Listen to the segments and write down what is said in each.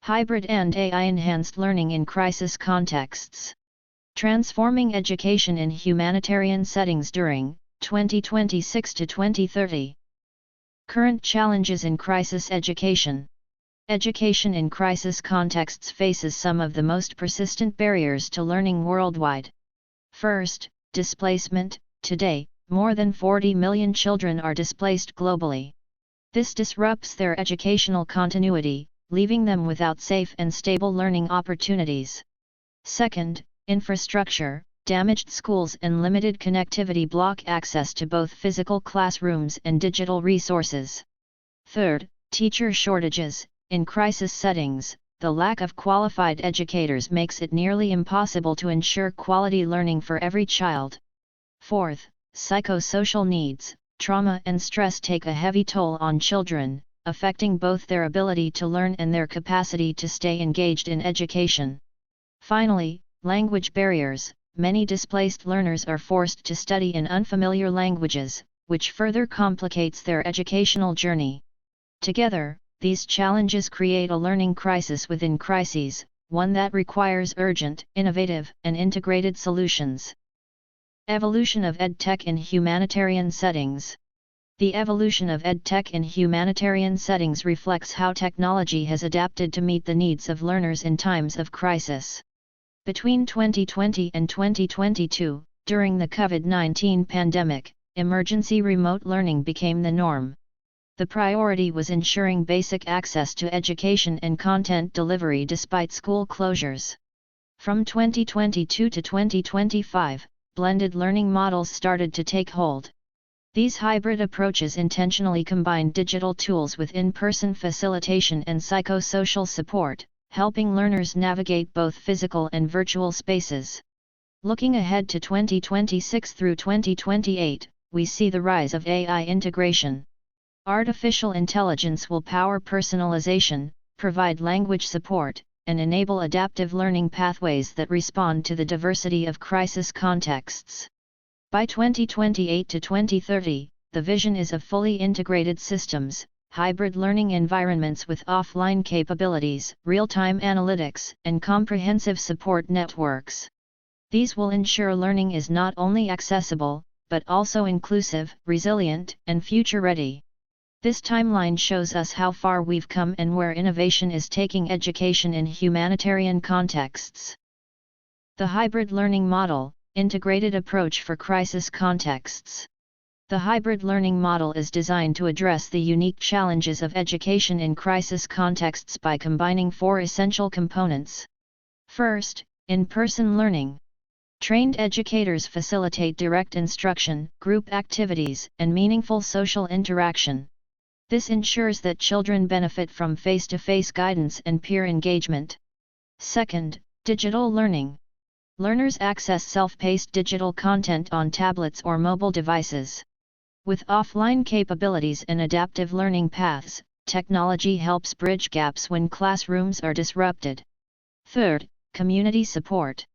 Hybrid and AI-enhanced learning in crisis contexts. Transforming education in humanitarian settings during 2026 to 2030. Current challenges in crisis education. Education in crisis contexts faces some of the most persistent barriers to learning worldwide. First, displacement. Today, more than 40 million children are displaced globally. This disrupts their educational continuity, leaving them without safe and stable learning opportunities. Second, infrastructure. Damaged schools and limited connectivity block access to both physical classrooms and digital resources. Third, teacher shortages. In crisis settings, the lack of qualified educators makes it nearly impossible to ensure quality learning for every child. Fourth, psychosocial needs. Trauma and stress take a heavy toll on children, affecting both their ability to learn and their capacity to stay engaged in education. Finally, language barriers. Many displaced learners are forced to study in unfamiliar languages, which further complicates their educational journey. Together, these challenges create a learning crisis within crises, one that requires urgent, innovative, and integrated solutions. Evolution of EdTech in humanitarian settings. The evolution of EdTech in humanitarian settings reflects how technology has adapted to meet the needs of learners in times of crisis. Between 2020 and 2022, during the COVID-19 pandemic, emergency remote learning became the norm. The priority was ensuring basic access to education and content delivery despite school closures. From 2022 to 2025, blended learning models started to take hold. These hybrid approaches intentionally combine digital tools with in-person facilitation and psychosocial support, helping learners navigate both physical and virtual spaces. Looking ahead to 2026 through 2028, we see the rise of AI integration. Artificial intelligence will power personalization, provide language support, and enable adaptive learning pathways that respond to the diversity of crisis contexts. By 2028 to 2030, the vision is of fully integrated systems, hybrid learning environments with offline capabilities, real-time analytics, and comprehensive support networks. These will ensure learning is not only accessible, but also inclusive, resilient, and future-ready. This timeline shows us how far we've come and where innovation is taking education in humanitarian contexts. The hybrid learning model, integrated approach for crisis contexts. The hybrid learning model is designed to address the unique challenges of education in crisis contexts by combining four essential components. First, in-person learning. Trained educators facilitate direct instruction, group activities, and meaningful social interaction. This ensures that children benefit from face-to-face guidance and peer engagement. Second, digital learning. Learners access self-paced digital content on tablets or mobile devices. With offline capabilities and adaptive learning paths, technology helps bridge gaps when classrooms are disrupted. Third, community support.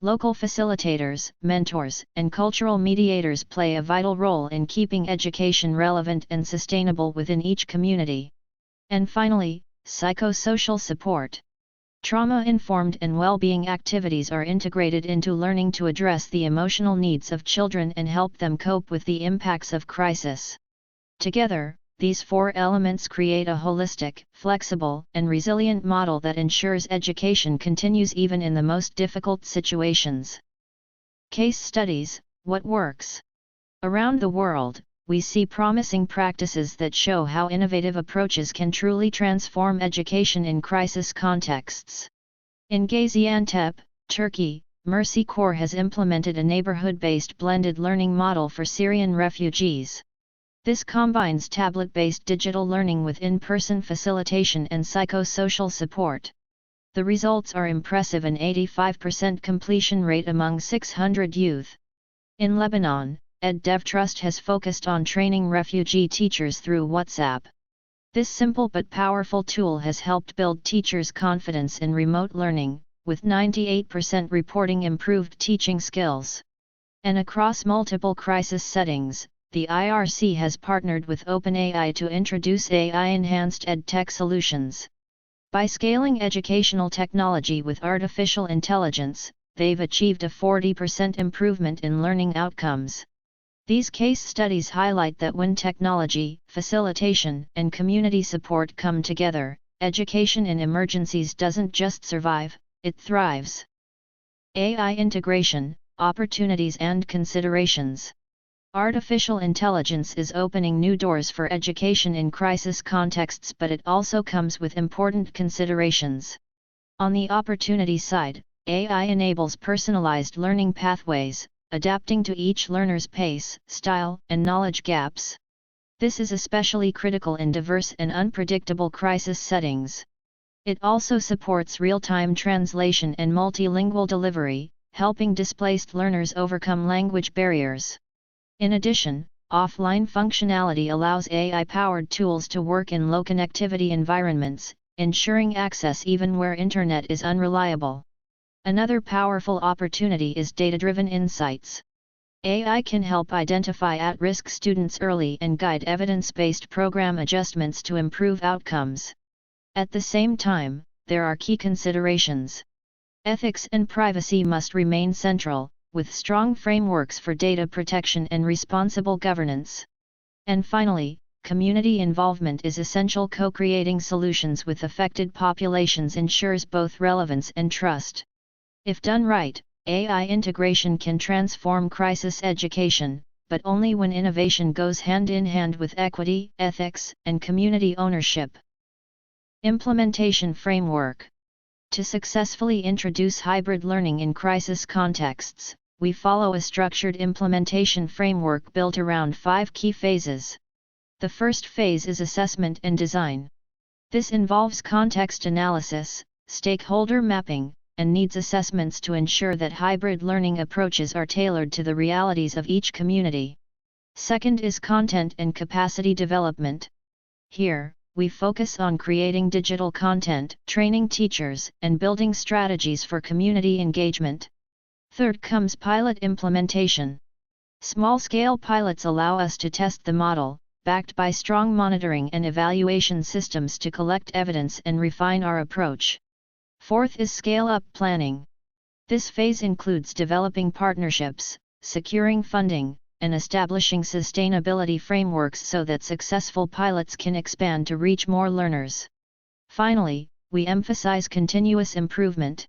Local facilitators, mentors, and cultural mediators play a vital role in keeping education relevant and sustainable within each community. And finally, psychosocial support. Trauma-informed and well-being activities are integrated into learning to address the emotional needs of children and help them cope with the impacts of crisis. Together, these four elements create a holistic, flexible, and resilient model that ensures education continues even in the most difficult situations. Case studies: what works? Around the world, we see promising practices that show how innovative approaches can truly transform education in crisis contexts. In Gaziantep, Turkey, Mercy Corps has implemented a neighborhood-based blended learning model for Syrian refugees. This combines tablet-based digital learning with in-person facilitation and psychosocial support. The results are impressive: an 85% completion rate among 600 youth. In Lebanon, EdDevTrust has focused on training refugee teachers through WhatsApp. This simple but powerful tool has helped build teachers' confidence in remote learning, with 98% reporting improved teaching skills. And across multiple crisis settings, the IRC has partnered with OpenAI to introduce AI-enhanced EdTech solutions. By scaling educational technology with artificial intelligence, they've achieved a 40% improvement in learning outcomes. These case studies highlight that when technology, facilitation, and community support come together, education in emergencies doesn't just survive, it thrives. AI integration, opportunities and considerations. Artificial intelligence is opening new doors for education in crisis contexts, but it also comes with important considerations. On the opportunity side, AI enables personalized learning pathways, adapting to each learner's pace, style, and knowledge gaps. This is especially critical in diverse and unpredictable crisis settings. It also supports real-time translation and multilingual delivery, helping displaced learners overcome language barriers. In addition, offline functionality allows AI-powered tools to work in low connectivity environments, ensuring access even where internet is unreliable. Another powerful opportunity is data-driven insights. AI can help identify at-risk students early and guide evidence-based program adjustments to improve outcomes. At the same time, there are key considerations. Ethics and privacy must remain central, with strong frameworks for data protection and responsible governance. And finally, community involvement is essential. Co-creating solutions with affected populations ensures both relevance and trust. If done right, AI integration can transform crisis education, but only when innovation goes hand in hand with equity, ethics, and community ownership. Implementation framework. To successfully introduce hybrid learning in crisis contexts, we follow a structured implementation framework built around 5 key phases. The first phase is assessment and design. This involves context analysis, stakeholder mapping, and needs assessments to ensure that hybrid learning approaches are tailored to the realities of each community. Second is content and capacity development. Here, we focus on creating digital content, training teachers, and building strategies for community engagement. Third comes pilot implementation. Small-scale pilots allow us to test the model, backed by strong monitoring and evaluation systems to collect evidence and refine our approach. Fourth is scale-up planning. This phase includes developing partnerships, securing funding, and establishing sustainability frameworks so that successful pilots can expand to reach more learners. Finally, we emphasize continuous improvement.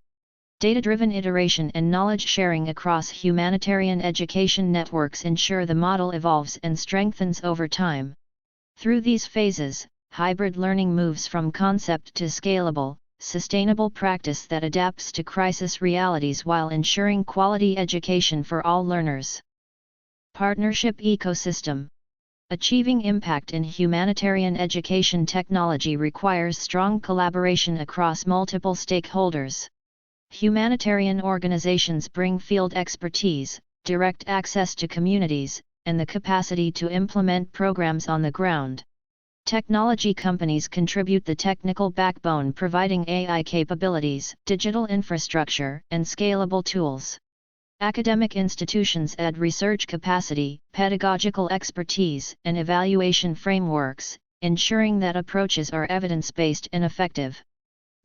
Data-driven iteration and knowledge sharing across humanitarian education networks ensure the model evolves and strengthens over time. Through these phases, hybrid learning moves from concept to scalable, sustainable practice that adapts to crisis realities while ensuring quality education for all learners. Partnership ecosystem. Achieving impact in humanitarian education technology requires strong collaboration across multiple stakeholders. Humanitarian organizations bring field expertise, direct access to communities, and the capacity to implement programs on the ground. Technology companies contribute the technical backbone, providing AI capabilities, digital infrastructure, and scalable tools. Academic institutions add research capacity, pedagogical expertise, and evaluation frameworks, ensuring that approaches are evidence-based and effective.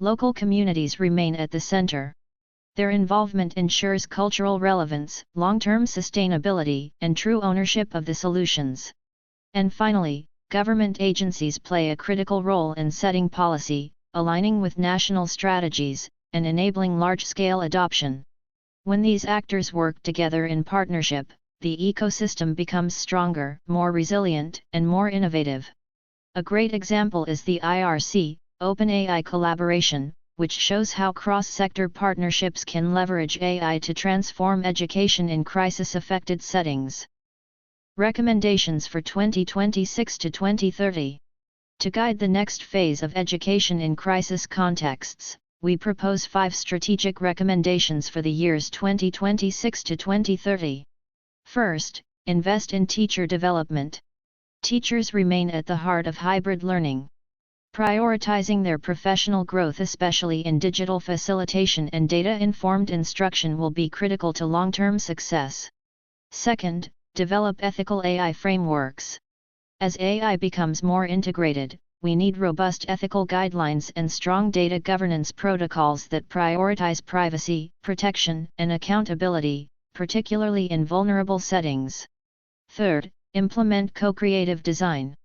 Local communities remain at the center. Their involvement ensures cultural relevance, long-term sustainability, and true ownership of the solutions. And finally, government agencies play a critical role in setting policy, aligning with national strategies, and enabling large-scale adoption. When these actors work together in partnership, the ecosystem becomes stronger, more resilient, and more innovative. A great example is the IRC, OpenAI collaboration, which shows how cross-sector partnerships can leverage AI to transform education in crisis-affected settings. Recommendations for 2026 to 2030. To guide the next phase of education in crisis contexts, we propose 5 strategic recommendations for the years 2026 to 2030. First, invest in teacher development. Teachers remain at the heart of hybrid learning. Prioritizing their professional growth, especially in digital facilitation and data-informed instruction, will be critical to long-term success. Second, develop ethical AI frameworks. As AI becomes more integrated, we need robust ethical guidelines and strong data governance protocols that prioritize privacy, protection, and accountability, particularly in vulnerable settings. Third, implement co-creative design.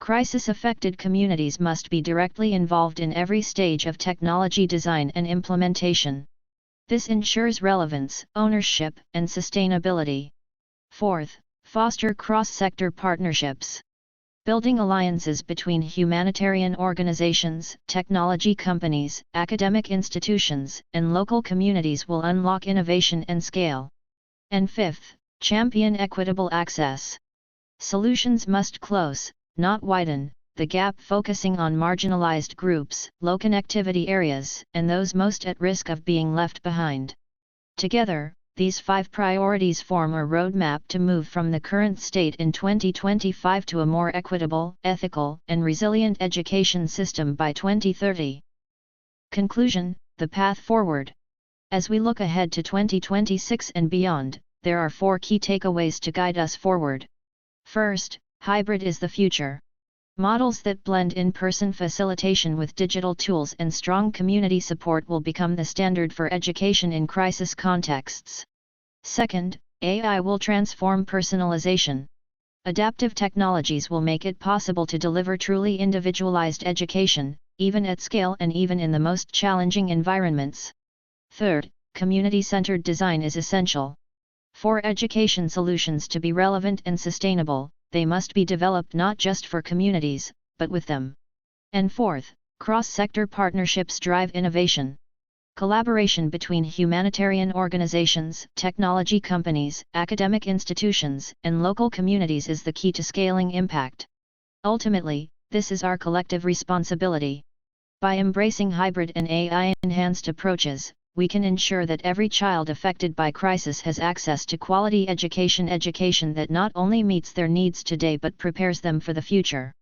Crisis-affected communities must be directly involved in every stage of technology design and implementation. This ensures relevance, ownership, and sustainability. Fourth, foster cross-sector partnerships. Building alliances between humanitarian organizations, technology companies, academic institutions, and local communities will unlock innovation and scale. And fifth, champion equitable access. Solutions must close, not widen, the gap, focusing on marginalized groups, low connectivity areas, and those most at risk of being left behind. Together, these 5 priorities form a roadmap to move from the current state in 2025 to a more equitable, ethical, and resilient education system by 2030. Conclusion: the path forward. As we look ahead to 2026 and beyond, there are 4 key takeaways to guide us forward. First, hybrid is the future. Models that blend in-person facilitation with digital tools and strong community support will become the standard for education in crisis contexts. Second, AI will transform personalization. Adaptive technologies will make it possible to deliver truly individualized education, even at scale and even in the most challenging environments. Third, community-centered design is essential. For education solutions to be relevant and sustainable, they must be developed not just for communities, but with them. And fourth, cross-sector partnerships drive innovation. Collaboration between humanitarian organizations, technology companies, academic institutions, and local communities is the key to scaling impact. Ultimately, this is our collective responsibility. By embracing hybrid and AI-enhanced approaches, we can ensure that every child affected by crisis has access to quality education that not only meets their needs today but prepares them for the future.